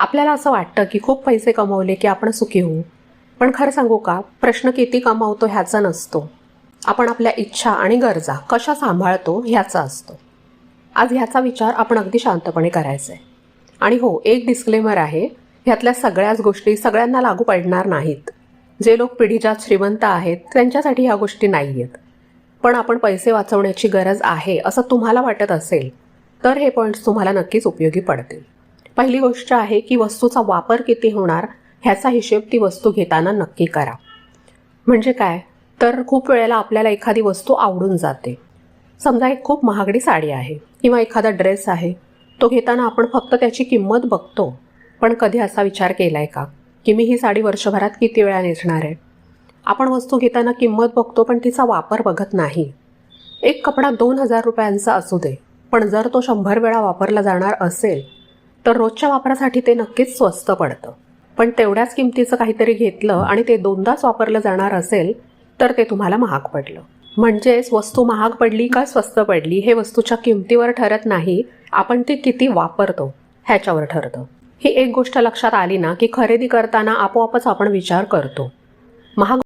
आपल्याला असं वाटतं की खूप पैसे कमवले की आपण सुखी होऊ. पण खरं सांगू का, प्रश्न किती कमावतो ह्याचा नसतो. आपण आपल्या इच्छा आणि गरजा कशा सांभाळतो ह्याचा असतो. आज ह्याचा विचार आपण अगदी शांतपणे करायचा आहे. आणि हो, एक डिस्क्लेमर आहे, ह्यातल्या सगळ्याच गोष्टी सगळ्यांना लागू पडणार नाहीत. जे लोक पिढीजात श्रीमंत आहेत त्यांच्यासाठी ह्या गोष्टी नाही आहेत. पण आपण पैसे वाचवण्याची गरज आहे असं तुम्हाला वाटत असेल तर हे पॉईंट्स तुम्हाला नक्कीच उपयोगी पडतील. पहिली गोष्ट आहे की वस्तूचा वापर किती होणार ह्याचा हिशेब ती वस्तू घेताना नक्की करा. म्हणजे काय, तर खूप वेळेला आपल्याला एखादी वस्तू आवडून जाते. समजा एक खूप महागडी साडी आहे किंवा एखादा ड्रेस आहे. तो घेताना आपण फक्त त्याची किंमत बघतो, पण कधी असा विचार केलाय का की मी ही साडी वर्षभरात किती वेळा नेसणार आहे. आपण वस्तू घेताना किंमत बघतो पण तिचा वापर बघत नाही. एक कपडा 2,000 रुपयांचा असू दे, पण जर तो 100 वेळा वापरला जाणार असेल तर रोजच्या वापरासाठी ते नक्कीच स्वस्त पडतं. पण तेवढ्याच किमतीचं काहीतरी घेतलं आणि ते 2दाच वापरलं जाणार असेल तर ते तुम्हाला महाग पडलं. म्हणजेच वस्तू महाग पडली का स्वस्त पडली हे वस्तूच्या किमतीवर ठरत नाही, आपण ती किती वापरतो ह्याच्यावर ठरतं. ही एक गोष्ट लक्षात आली ना की खरेदी करताना आपोआपच आपण विचार करतो. महाग